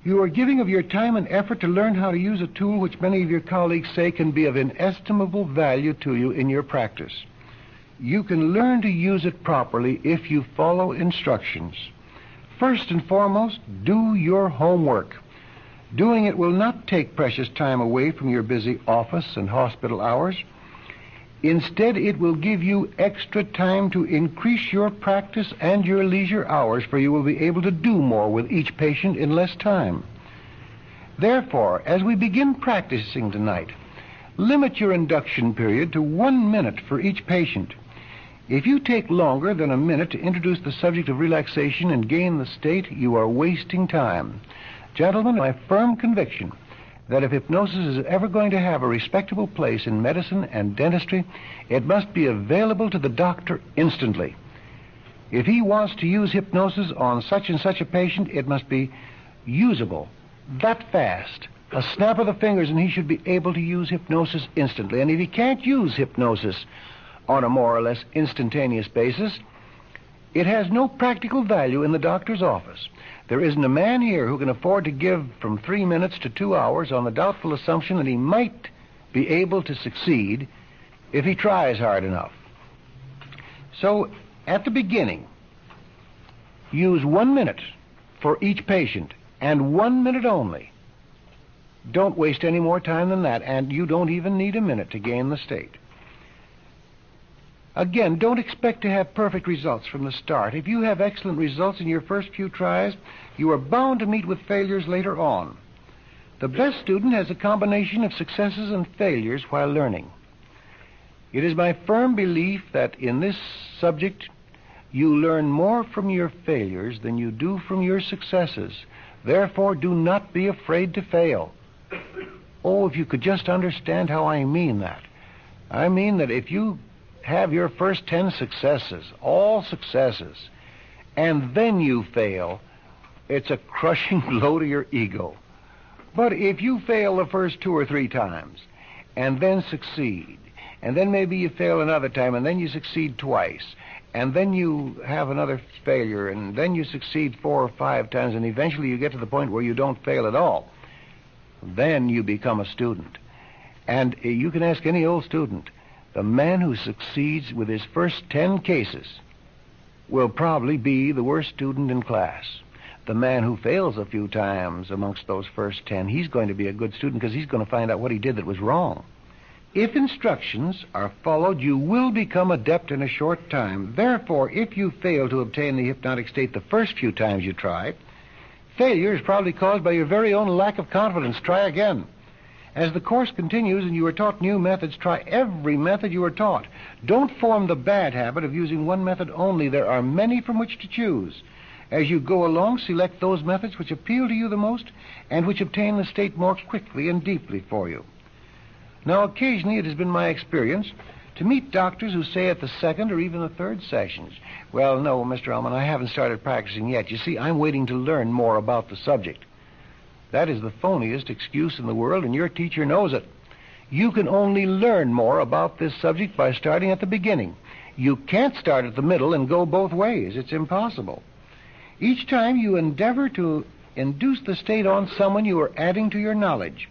You are giving of your time and effort to learn how to use a tool which many of your colleagues say can be of inestimable value to you in your practice. You can learn to use it properly if you follow instructions. First and foremost, do your homework. Doing it will not take precious time away from your busy office and hospital hours. Instead, it will give you extra time to increase your practice and your leisure hours, for you will be able to do more with each patient in less time. Therefore, as we begin practicing tonight, limit your induction period to 1 minute for each patient. If you take longer than a minute to introduce the subject of relaxation and gain the state, you are wasting time. Gentlemen, my firm conviction that if hypnosis is ever going to have a respectable place in medicine and dentistry, it must be available to the doctor instantly. If he wants to use hypnosis on such and such a patient, it must be usable that fast. A snap of the fingers and he should be able to use hypnosis instantly. And if he can't use hypnosis on a more or less instantaneous basis, it has no practical value in the doctor's office. There isn't a man here who can afford to give from 3 minutes to 2 hours on the doubtful assumption that he might be able to succeed if he tries hard enough. So, at the beginning, use 1 minute for each patient, and 1 minute only. Don't waste any more time than that, and you don't even need a minute to gain the state. Again, don't expect to have perfect results from the start. If you have excellent results in your first few tries, you are bound to meet with failures later on. The best student has a combination of successes and failures while learning. It is my firm belief that in this subject, you learn more from your failures than you do from your successes. Therefore, do not be afraid to fail. Oh, if you could just understand how I mean that. I mean that if you have your first 10 successes, all successes, and then you fail, it's a crushing blow to your ego. But if you fail the first 2 or 3 times, and then succeed, and then maybe you fail another time, and then you succeed twice, and then you have another failure, and then you succeed 4 or 5 times, and eventually you get to the point where you don't fail at all, then you become a student. And you can ask any old student, the man who succeeds with his first 10 cases will probably be the worst student in class. The man who fails a few times amongst those first 10, he's going to be a good student because he's going to find out what he did that was wrong. If instructions are followed, you will become adept in a short time. Therefore, if you fail to obtain the hypnotic state the first few times you try, failure is probably caused by your very own lack of confidence. Try again. As the course continues and you are taught new methods, try every method you are taught. Don't form the bad habit of using one method only. There are many from which to choose. As you go along, select those methods which appeal to you the most and which obtain the state more quickly and deeply for you. Now, occasionally it has been my experience to meet doctors who say at the second or even the third sessions, well, no, Mr. Elman, I haven't started practicing yet. You see, I'm waiting to learn more about the subject. That is the phoniest excuse in the world, and your teacher knows it. You can only learn more about this subject by starting at the beginning. You can't start at the middle and go both ways. It's impossible. Each time you endeavor to induce the state on someone, you are adding to your knowledge.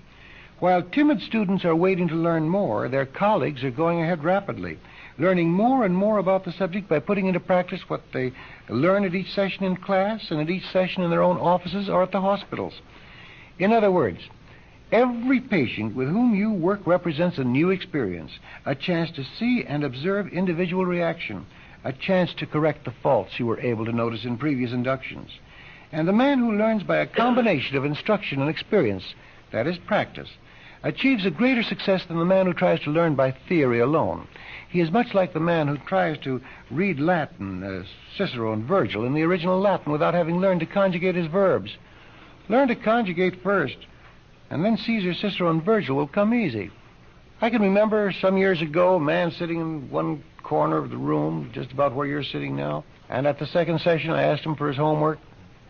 While timid students are waiting to learn more, their colleagues are going ahead rapidly, learning more and more about the subject by putting into practice what they learn at each session in class and at each session in their own offices or at the hospitals. In other words, every patient with whom you work represents a new experience, a chance to see and observe individual reaction, a chance to correct the faults you were able to notice in previous inductions. And the man who learns by a combination of instruction and experience, that is practice, achieves a greater success than the man who tries to learn by theory alone. He is much like the man who tries to read Latin, Cicero and Virgil, in the original Latin without having learned to conjugate his verbs. Learn to conjugate first, and then Caesar, Cicero, and Virgil will come easy. I can remember some years ago a man sitting in one corner of the room, just about where you're sitting now, and at the second session I asked him for his homework.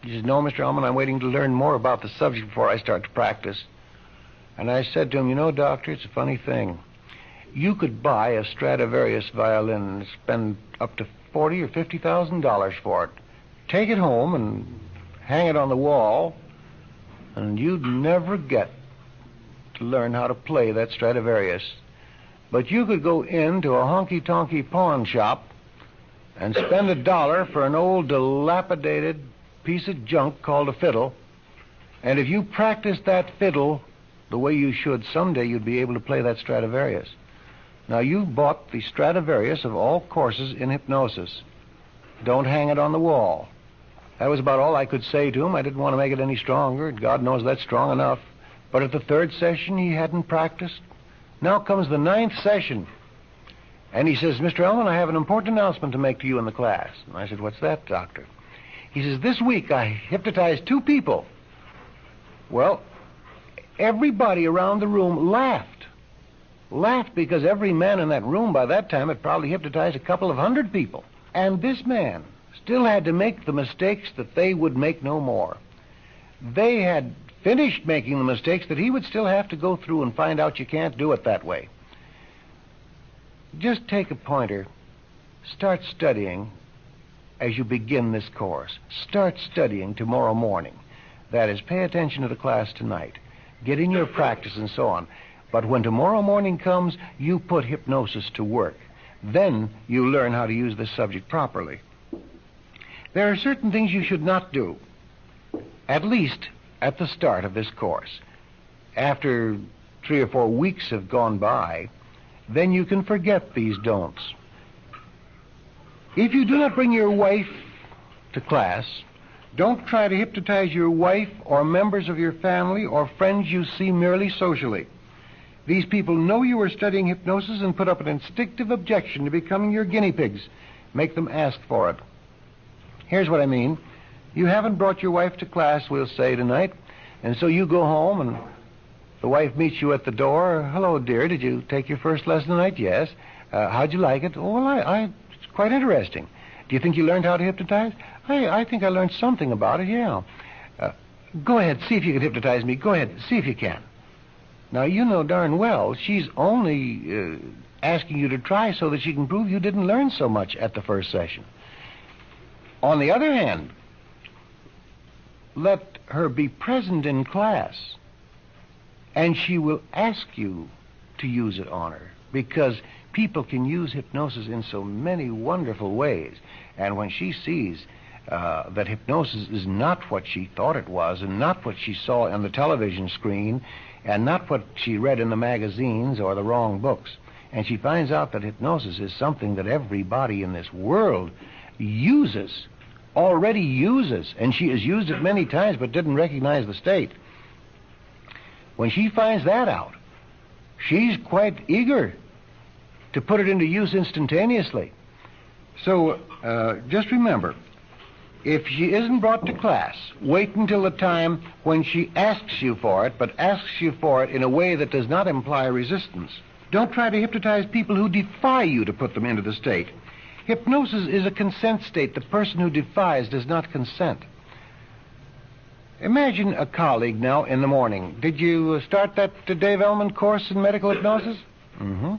He says, no, Mr. Elman, I'm waiting to learn more about the subject before I start to practice. And I said to him, you know, doctor, it's a funny thing. You could buy a Stradivarius violin and spend up to $40,000 or $50,000 for it. Take it home and hang it on the wall, and you'd never get to learn how to play that Stradivarius. But you could go into a honky-tonky pawn shop and spend $1 for an old dilapidated piece of junk called a fiddle, and if you practiced that fiddle the way you should, someday you'd be able to play that Stradivarius. Now, you bought the Stradivarius of all courses in hypnosis. Don't hang it on the wall. That was about all I could say to him. I didn't want to make it any stronger. God knows that's strong enough. But at the 3rd session, he hadn't practiced. Now comes the 9th session. And he says, Mr. Elman, I have an important announcement to make to you in the class. And I said, what's that, doctor? He says, this week I hypnotized 2 people. Well, everybody around the room laughed. Laughed because every man in that room by that time had probably hypnotized a couple of 100 people. And this man still had to make the mistakes that they would make no more. They had finished making the mistakes that he would still have to go through and find out you can't do it that way. Just take a pointer. Start studying as you begin this course. Start studying tomorrow morning. That is, pay attention to the class tonight. Get in your practice and so on. But when tomorrow morning comes, you put hypnosis to work. Then you learn how to use this subject properly. There are certain things you should not do, at least at the start of this course. After 3 or 4 weeks have gone by, then you can forget these don'ts. If you do not bring your wife to class, don't try to hypnotize your wife or members of your family or friends you see merely socially. These people know you are studying hypnosis and put up an instinctive objection to becoming your guinea pigs. Make them ask for it. Here's what I mean. You haven't brought your wife to class, we'll say, tonight, and so you go home and the wife meets you at the door. Hello, dear, did you take your first lesson tonight? Yes. How'd you like it? Oh, well, it's quite interesting. Do you think you learned how to hypnotize? I think I learned something about it, yeah. Go ahead, see if you can hypnotize me. Go ahead, see if you can. Now, you know darn well she's only asking you to try so that she can prove you didn't learn so much at the first session. On the other hand, let her be present in class, and she will ask you to use it on her, because people can use hypnosis in so many wonderful ways. And when she sees that hypnosis is not what she thought it was, and not what she saw on the television screen, and not what she read in the magazines or the wrong books, and she finds out that hypnosis is something that everybody in this world already uses, and she has used it many times but didn't recognize the state. When she finds that out, she's quite eager to put it into use instantaneously. So just remember, if she isn't brought to class, wait until the time when she asks you for it, but asks you for it in a way that does not imply resistance. Don't try to hypnotize people who defy you to put them into the state. Hypnosis is a consent state. The person who defies does not consent. Imagine a colleague now in the morning. Did you start that Dave Elman course in medical hypnosis? Mm-hmm.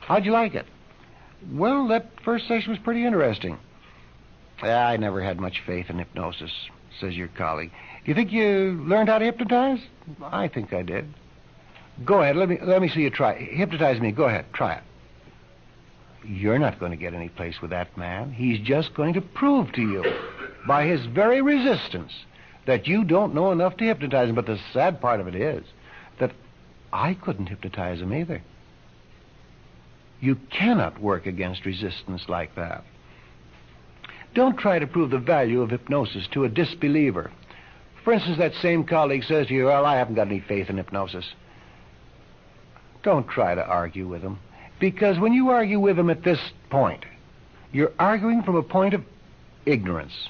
How'd you like it? Well, that first session was pretty interesting. I never had much faith in hypnosis, says your colleague. Do you think you learned how to hypnotize? I think I did. Go ahead, let me see you try. Hypnotize me. Go ahead, try it. You're not going to get any place with that man. He's just going to prove to you, by his very resistance, that you don't know enough to hypnotize him. But the sad part of it is that I couldn't hypnotize him either. You cannot work against resistance like that. Don't try to prove the value of hypnosis to a disbeliever. For instance, that same colleague says to you, well, I haven't got any faith in hypnosis. Don't try to argue with him, because when you argue with him at this point, you're arguing from a point of ignorance.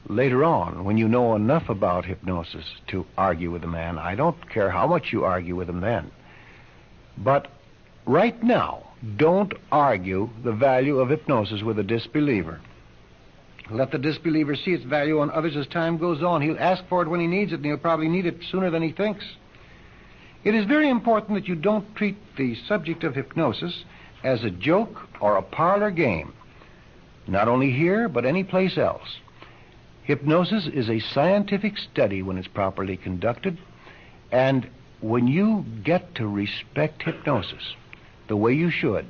Later on, when you know enough about hypnosis to argue with a man, I don't care how much you argue with him then. But right now, don't argue the value of hypnosis with a disbeliever. Let the disbeliever see its value on others as time goes on. He'll ask for it when he needs it, and he'll probably need it sooner than he thinks. It is very important that you don't treat the subject of hypnosis as a joke or a parlor game, not only here, but any place else. Hypnosis is a scientific study when it's properly conducted, and when you get to respect hypnosis the way you should,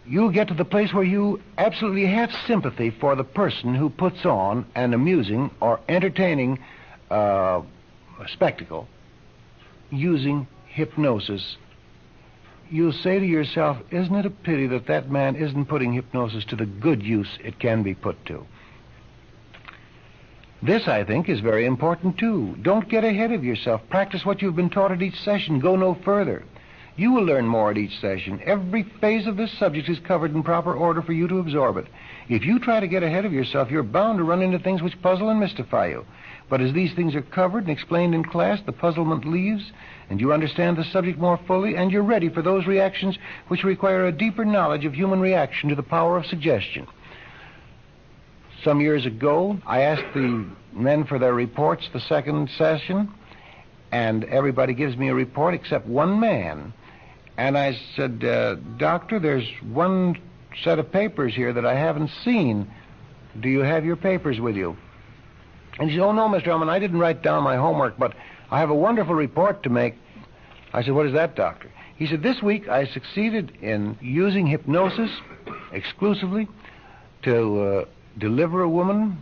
you'll get to the place where you absolutely have sympathy for the person who puts on an amusing or entertaining spectacle using hypnosis. You'll say to yourself, isn't it a pity that that man isn't putting hypnosis to the good use it can be put to? This, I think, is very important, too. Don't get ahead of yourself. Practice what you've been taught at each session. Go no further. You will learn more at each session. Every phase of this subject is covered in proper order for you to absorb it. If you try to get ahead of yourself, you're bound to run into things which puzzle and mystify you. But as these things are covered and explained in class, the puzzlement leaves, and you understand the subject more fully, and you're ready for those reactions which require a deeper knowledge of human reaction to the power of suggestion. Some years ago, I asked the men for their reports the second session, and everybody gives me a report except one man. And I said, Doctor, there's one set of papers here that I haven't seen. Do you have your papers with you? And he said, oh, no, Mr. Elman, I didn't write down my homework, but I have a wonderful report to make. I said, what is that, Doctor? He said, this week I succeeded in using hypnosis exclusively to deliver a woman,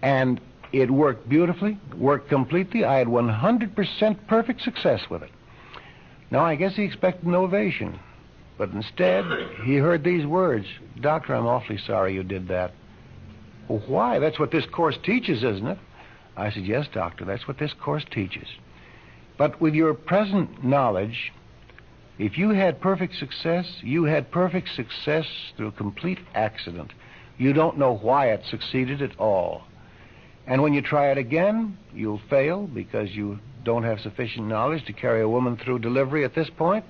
and it worked beautifully, worked completely. I had 100% perfect success with it. Now, I guess he expected an ovation, but instead, he heard these words, Doctor, I'm awfully sorry you did that. Well, why? That's what this course teaches, isn't it? I said, yes, Doctor, that's what this course teaches. But with your present knowledge, if you had perfect success, you had perfect success through complete accident. You don't know why it succeeded at all. And when you try it again, you'll fail because you don't have sufficient knowledge to carry a woman through delivery at this point.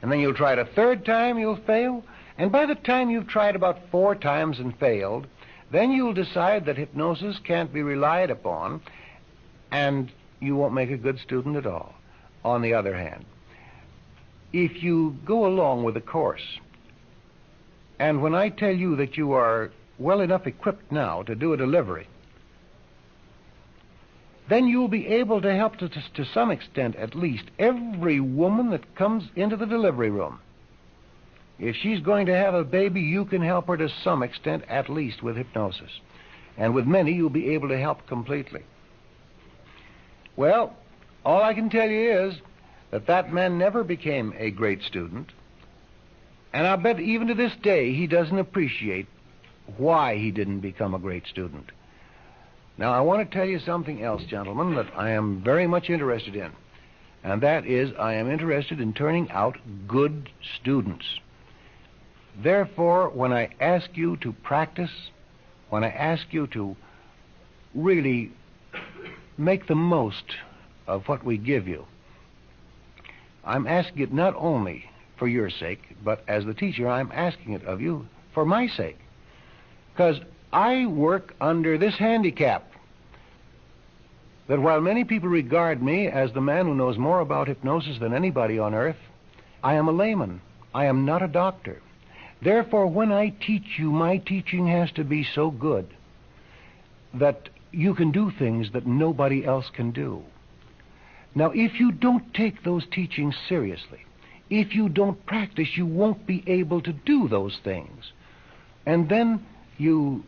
And then you'll try it a third time, you'll fail. And by the time you've tried about 4 times and failed, then you'll decide that hypnosis can't be relied upon, and you won't make a good student at all. On the other hand, if you go along with the course, and when I tell you that you are well enough equipped now to do a delivery, then you'll be able to help to some extent, at least, every woman that comes into the delivery room. If she's going to have a baby, you can help her to some extent, at least, with hypnosis. And with many, you'll be able to help completely. Well, all I can tell you is that that man never became a great student, and I bet even to this day he doesn't appreciate why he didn't become a great student. Now, I want to tell you something else, gentlemen, that I am very much interested in, and that is I am interested in turning out good students. Therefore, when I ask you to practice, when I ask you to really make the most of what we give you, I'm asking it not only for your sake, but as the teacher, I'm asking it of you for my sake. Because I work under this handicap, that while many people regard me as the man who knows more about hypnosis than anybody on earth, I am a layman. I am not a doctor. Therefore, when I teach you, my teaching has to be so good that you can do things that nobody else can do. Now, if you don't take those teachings seriously, if you don't practice, you won't be able to do those things. And then you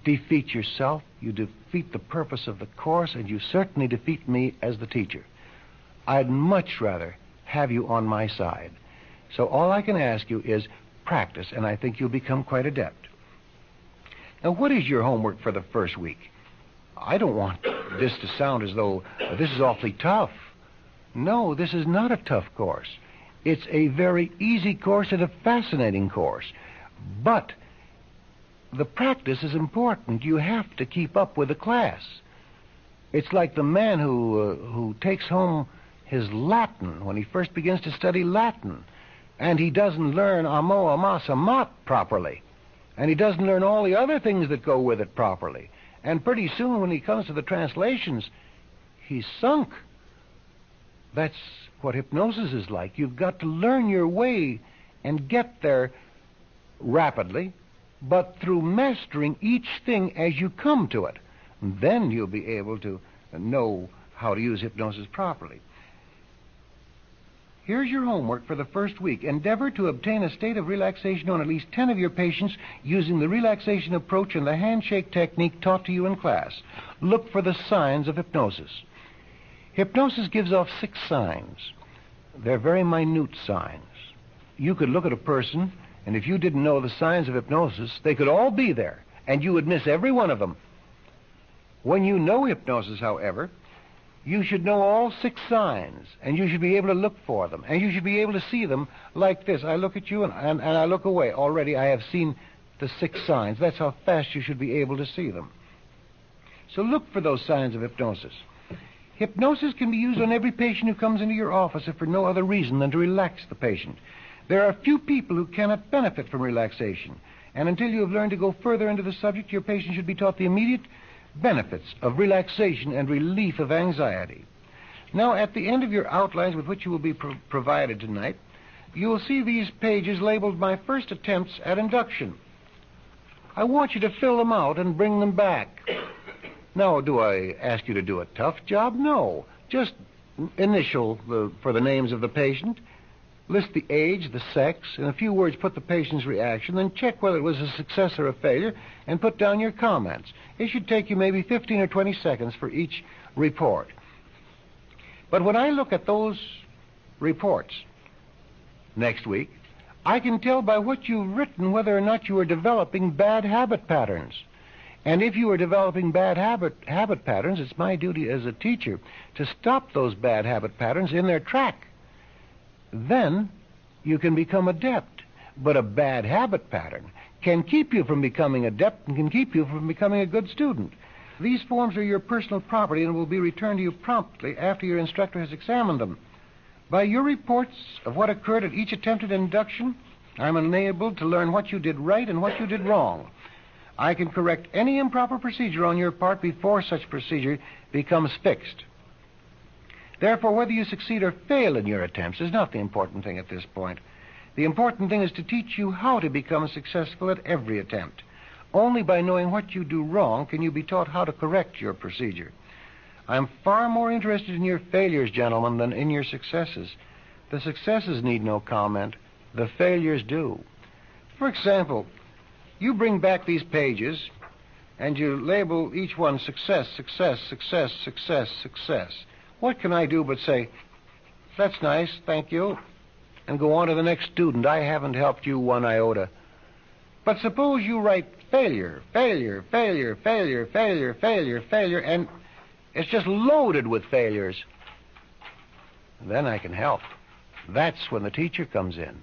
defeat yourself, you defeat the purpose of the course, and you certainly defeat me as the teacher. I'd much rather have you on my side. So all I can ask you is practice, and I think you'll become quite adept. Now, what is your homework for the first week? I don't want this to sound as though this is awfully tough. No, this is not a tough course. It's a very easy course and a fascinating course. But the practice is important. You have to keep up with the class. It's like the man who takes home his Latin when he first begins to study Latin, and he doesn't learn amo, amas, amat properly, and he doesn't learn all the other things that go with it properly. And pretty soon, when he comes to the translations, he's sunk. That's what hypnosis is like. You've got to learn your way and get there rapidly, but through mastering each thing as you come to it. Then you'll be able to know how to use hypnosis properly. Here's your homework for the first week. Endeavor to obtain a state of relaxation on at least 10 of your patients using the relaxation approach and the handshake technique taught to you in class. Look for the signs of hypnosis. Hypnosis gives off 6 signs. They're very minute signs. You could look at a person, and if you didn't know the signs of hypnosis, they could all be there, and you would miss every one of them. When you know hypnosis, however, you should know all 6 signs, and you should be able to look for them, and you should be able to see them like this. I look at you, and I look away. Already I have seen the 6 signs. That's how fast you should be able to see them. So look for those signs of hypnosis. Hypnosis can be used on every patient who comes into your office if for no other reason than to relax the patient. There are few people who cannot benefit from relaxation, and until you have learned to go further into the subject, your patient should be taught the immediate benefits of relaxation and relief of anxiety. Now, at the end of your outlines with which you will be provided tonight, you will see these pages labeled My First Attempts at Induction. I want you to fill them out and bring them back. Now, do I ask you to do a tough job? No. Just initial for the names of the patient, list the age, the sex, in a few words put the patient's reaction, then check whether it was a success or a failure, and put down your comments. It should take you maybe 15 or 20 seconds for each report. But when I look at those reports next week, I can tell by what you've written whether or not you are developing bad habit patterns. And if you are developing bad habit patterns, it's my duty as a teacher to stop those bad habit patterns in their track. Then you can become adept. But a bad habit pattern can keep you from becoming adept and can keep you from becoming a good student. These forms are your personal property and will be returned to you promptly after your instructor has examined them. By your reports of what occurred at each attempted induction, I'm enabled to learn what you did right and what you did wrong. I can correct any improper procedure on your part before such procedure becomes fixed. Therefore, whether you succeed or fail in your attempts is not the important thing at this point. The important thing is to teach you how to become successful at every attempt. Only by knowing what you do wrong can you be taught how to correct your procedure. I'm far more interested in your failures, gentlemen, than in your successes. The successes need no comment. The failures do. For example, you bring back these pages and you label each one success, success, success, success, success. What can I do but say, that's nice, thank you, and go on to the next student? I haven't helped you one iota. But suppose you write failure, failure, failure, failure, failure, failure, failure, and it's just loaded with failures. Then I can help. That's when the teacher comes in.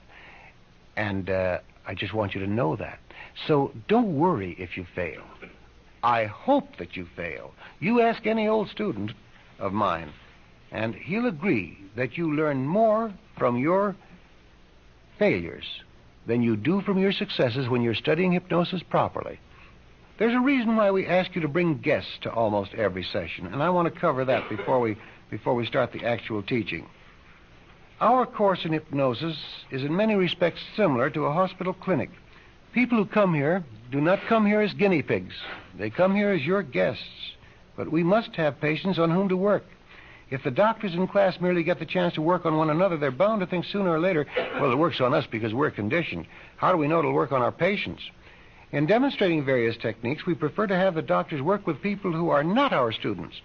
And I just want you to know that. So don't worry if you fail. I hope that you fail. You ask any old student of mine, and he'll agree that you learn more from your failures than you do from your successes when you're studying hypnosis properly. There's a reason why we ask you to bring guests to almost every session, and I want to cover that before we start the actual teaching. Our course in hypnosis is in many respects similar to a hospital clinic. People who come here do not come here as guinea pigs. They come here as your guests. But we must have patients on whom to work. If the doctors in class merely get the chance to work on one another, they're bound to think sooner or later, well, it works on us because we're conditioned. How do we know it'll work on our patients? In demonstrating various techniques, we prefer to have the doctors work with people who are not our students,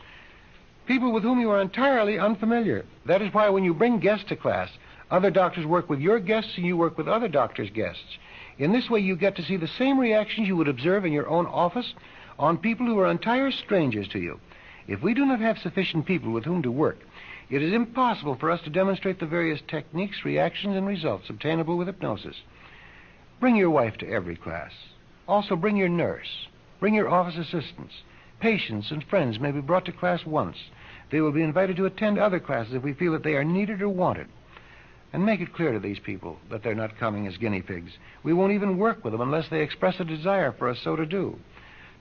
people with whom you are entirely unfamiliar. That is why when you bring guests to class, other doctors work with your guests and you work with other doctors' guests. In this way, you get to see the same reactions you would observe in your own office on people who are entire strangers to you. If we do not have sufficient people with whom to work, it is impossible for us to demonstrate the various techniques, reactions, and results obtainable with hypnosis. Bring your wife to every class. Also bring your nurse. Bring your office assistants. Patients and friends may be brought to class once. They will be invited to attend other classes if we feel that they are needed or wanted. And make it clear to these people that they're not coming as guinea pigs. We won't even work with them unless they express a desire for us so to do.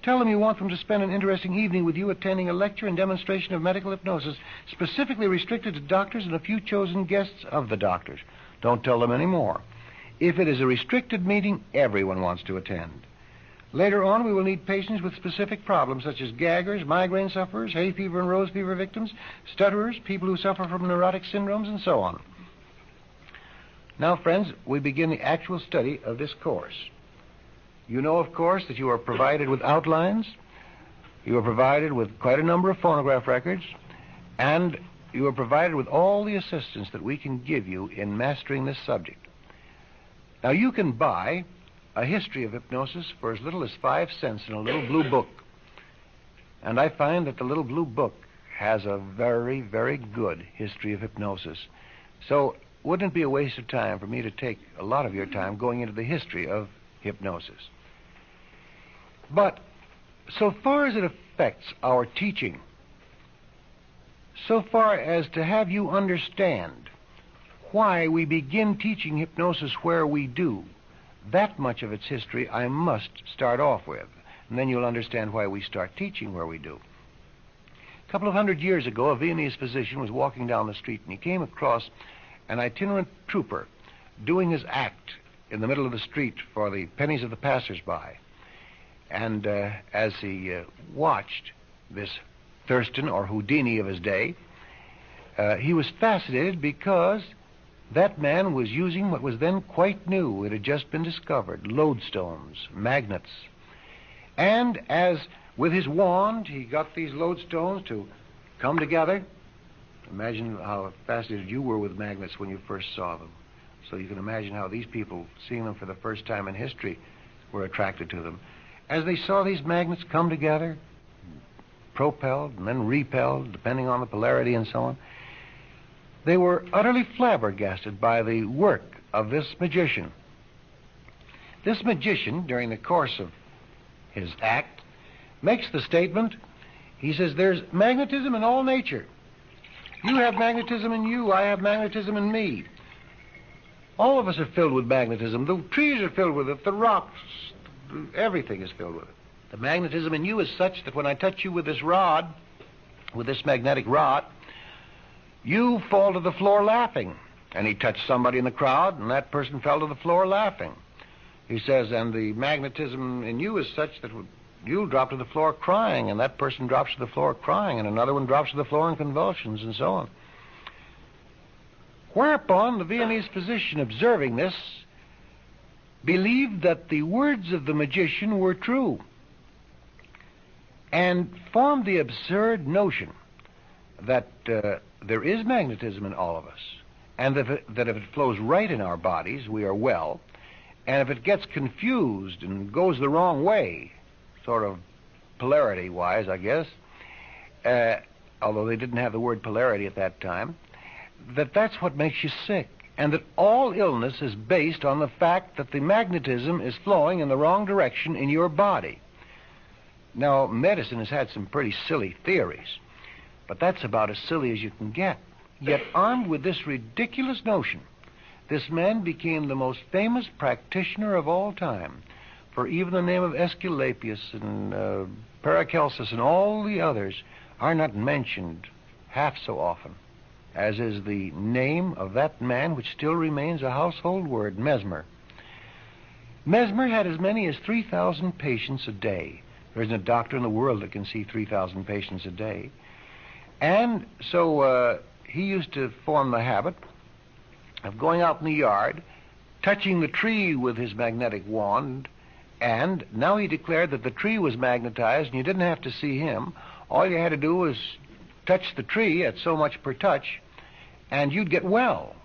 Tell them you want them to spend an interesting evening with you attending a lecture and demonstration of medical hypnosis specifically restricted to doctors and a few chosen guests of the doctors. Don't tell them any more. If it is a restricted meeting, everyone wants to attend. Later on, we will need patients with specific problems such as gaggers, migraine sufferers, hay fever and rose fever victims, stutterers, people who suffer from neurotic syndromes, and so on. Now, friends, we begin the actual study of this course. You know, of course, that you are provided with outlines, you are provided with quite a number of phonograph records, and you are provided with all the assistance that we can give you in mastering this subject. Now, you can buy a history of hypnosis for as little as 5 cents in a little blue book. And I find that the little blue book has a very, very good history of hypnosis. So wouldn't it be a waste of time for me to take a lot of your time going into the history of hypnosis? But so far as it affects our teaching, so far as to have you understand why we begin teaching hypnosis where we do, that much of its history I must start off with, and then you'll understand why we start teaching where we do. A couple of 100 years ago, a Viennese physician was walking down the street, and he came across an itinerant trooper doing his act in the middle of the street for the pennies of the passers-by. And as he watched this Thurston or Houdini of his day, he was fascinated because that man was using what was then quite new. It had just been discovered: lodestones, magnets. And as with his wand he got these lodestones to come together. Imagine how fascinated you were with magnets when you first saw them. So you can imagine how these people, seeing them for the first time in history, were attracted to them. As they saw these magnets come together, propelled and then repelled, depending on the polarity and so on, they were utterly flabbergasted by the work of this magician. This magician, during the course of his act, makes the statement, he says, there's magnetism in all nature. You have magnetism in you, I have magnetism in me. All of us are filled with magnetism. The trees are filled with it, the rocks, everything is filled with it. The magnetism in you is such that when I touch you with this rod, with this magnetic rod, you fall to the floor laughing. And he touched somebody in the crowd, and that person fell to the floor laughing. He says, and the magnetism in you is such that you drop to the floor crying, and that person drops to the floor crying, and another one drops to the floor in convulsions, and so on. Whereupon the Viennese physician, observing this, believed that the words of the magician were true, and formed the absurd notion that there is magnetism in all of us, and that if it flows right in our bodies, we are well, and if it gets confused and goes the wrong way, sort of polarity-wise, I guess, although they didn't have the word polarity at that time, that's what makes you sick, and that all illness is based on the fact that the magnetism is flowing in the wrong direction in your body. Now, medicine has had some pretty silly theories, but that's about as silly as you can get. Yet, armed with this ridiculous notion, this man became the most famous practitioner of all time, for even the name of Aesculapius and Paracelsus and all the others are not mentioned half so often as is the name of that man which still remains a household word, Mesmer. Mesmer had as many as 3,000 patients a day. There isn't a doctor in the world that can see 3,000 patients a day. And so he used to form the habit of going out in the yard, touching the tree with his magnetic wand, and now he declared that the tree was magnetized and you didn't have to see him. All you had to do was touch the tree at so much per touch, and you'd get well.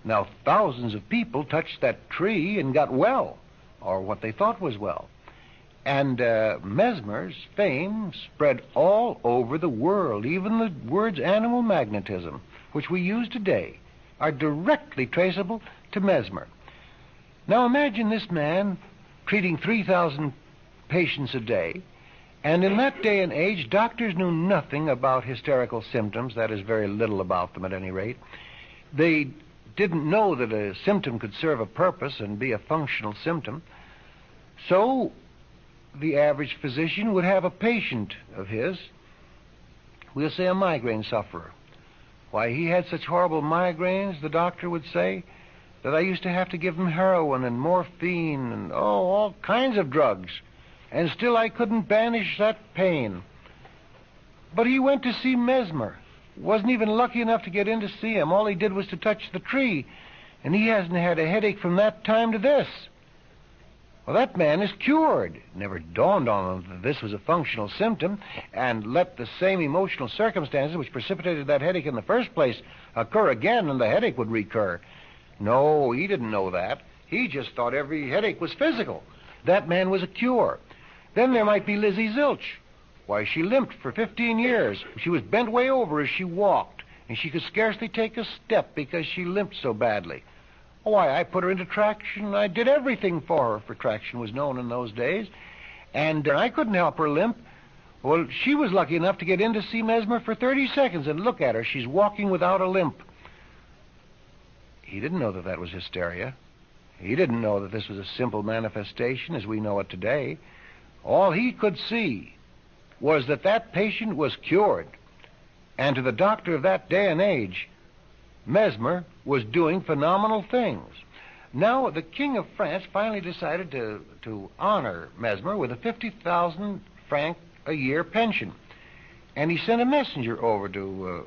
Now, thousands of people touched that tree and got well, or what they thought was well. And Mesmer's fame spread all over the world. Even the words animal magnetism, which we use today, are directly traceable to Mesmer. Now imagine this man treating 3,000 patients a day, and in that day and age, doctors knew nothing about hysterical symptoms, that is, very little about them at any rate. They didn't know that a symptom could serve a purpose and be a functional symptom. So the average physician would have a patient of his, we'll say a migraine sufferer. Why, he had such horrible migraines, the doctor would say, that I used to have to give him heroin and morphine and, all kinds of drugs and still I couldn't banish that pain. But he went to see Mesmer. Wasn't even lucky enough to get in to see him. All he did was to touch the tree, and he hasn't had a headache from that time to this. Well, that man is cured. It never dawned on him that this was a functional symptom, and let the same emotional circumstances which precipitated that headache in the first place occur again, and the headache would recur. No, he didn't know that. He just thought every headache was physical. That man was a cure. Then there might be Lizzie Zilch. Why, she limped for 15 years. She was bent way over as she walked, and she could scarcely take a step because she limped so badly. Why, I put her into traction. I did everything for her, for traction was known in those days. And I couldn't help her limp. Well, she was lucky enough to get in to see Mesmer for 30 seconds, and look at her. She's walking without a limp. He didn't know that that was hysteria. He didn't know that this was a simple manifestation as we know it today. All he could see was that that patient was cured. And to the doctor of that day and age, Mesmer was doing phenomenal things. Now, the King of France finally decided to honor Mesmer with a 50,000 franc a year pension. And he sent a messenger over to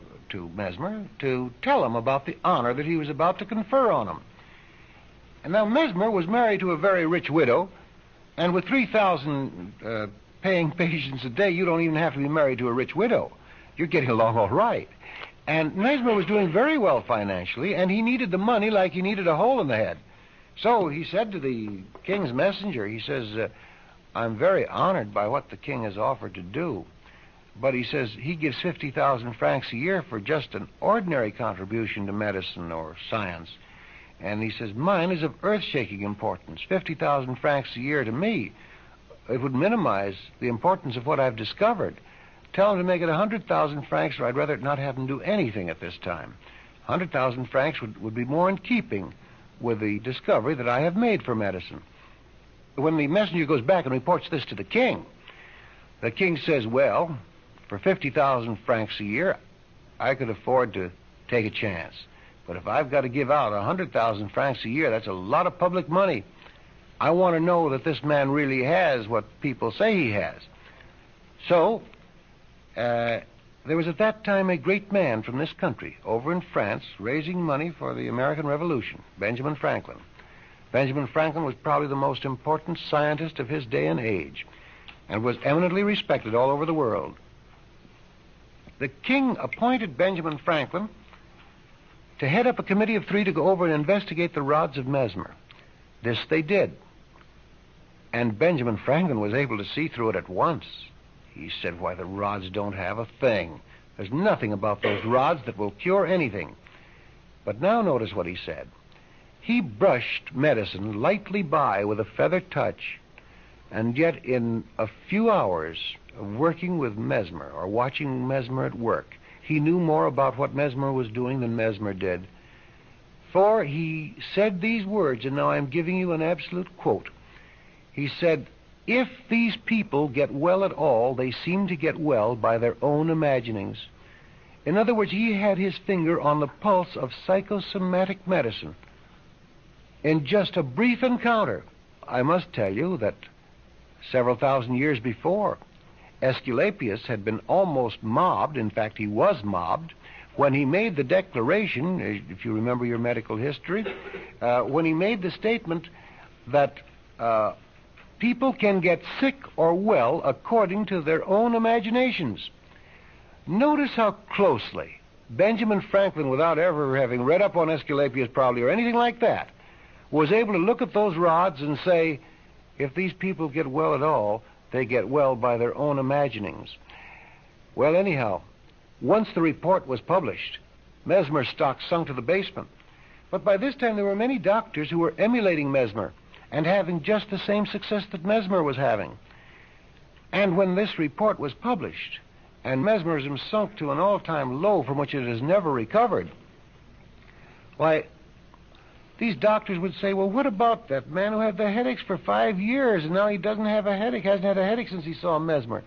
Mesmer to tell him about the honor that he was about to confer on him. And now Mesmer was married to a very rich widow, and with 3,000 paying patients a day, you don't even have to be married to a rich widow. You're getting along all right. And Mesmer was doing very well financially, and he needed the money like he needed a hole in the head. So he said to the king's messenger, he says, I'm very honored by what the king has offered to do. But he says he gives 50,000 francs a year for just an ordinary contribution to medicine or science. And he says, mine is of earth-shaking importance. 50,000 francs a year to me, it would minimize the importance of what I've discovered. Tell him to make it 100,000 francs, or I'd rather not have him do anything at this time. 100,000 francs would be more in keeping with the discovery that I have made for medicine. When the messenger goes back and reports this to the king says, well, for 50,000 francs a year, I could afford to take a chance. But if I've got to give out 100,000 francs a year, that's a lot of public money. I want to know that this man really has what people say he has. So, there was at that time a great man from this country over in France raising money for the American Revolution, Benjamin Franklin. Benjamin Franklin was probably the most important scientist of his day and age, and was eminently respected all over the world. The king appointed Benjamin Franklin to head up a committee of 3 to go over and investigate the rods of Mesmer. This they did. And Benjamin Franklin was able to see through it at once. He said, why, the rods don't have a thing. There's nothing about those rods that will cure anything. But now notice what he said. He brushed medicine lightly by with a feather touch, and yet in a few hours of working with Mesmer, or watching Mesmer at work, he knew more about what Mesmer was doing than Mesmer did. For he said these words, and now I'm giving you an absolute quote. He said, if these people get well at all, they seem to get well by their own imaginings. In other words, he had his finger on the pulse of psychosomatic medicine. In just a brief encounter, I must tell you that several thousand years before, Aesculapius had been almost mobbed. In fact, he was mobbed when he made the declaration, if you remember your medical history, when he made the statement that people can get sick or well according to their own imaginations. Notice how closely Benjamin Franklin, without ever having read up on Aesculapius probably or anything like that, was able to look at those rods and say, if these people get well at all, they get well by their own imaginings. Well, anyhow, once the report was published, Mesmer's stock sunk to the basement. But by this time there were many doctors who were emulating Mesmer and having just the same success that Mesmer was having. And when this report was published, and mesmerism sunk to an all-time low from which it has never recovered, why, these doctors would say, well, what about that man who had the headaches for 5 years, and now he doesn't have a headache, hasn't had a headache since he saw Mesmer?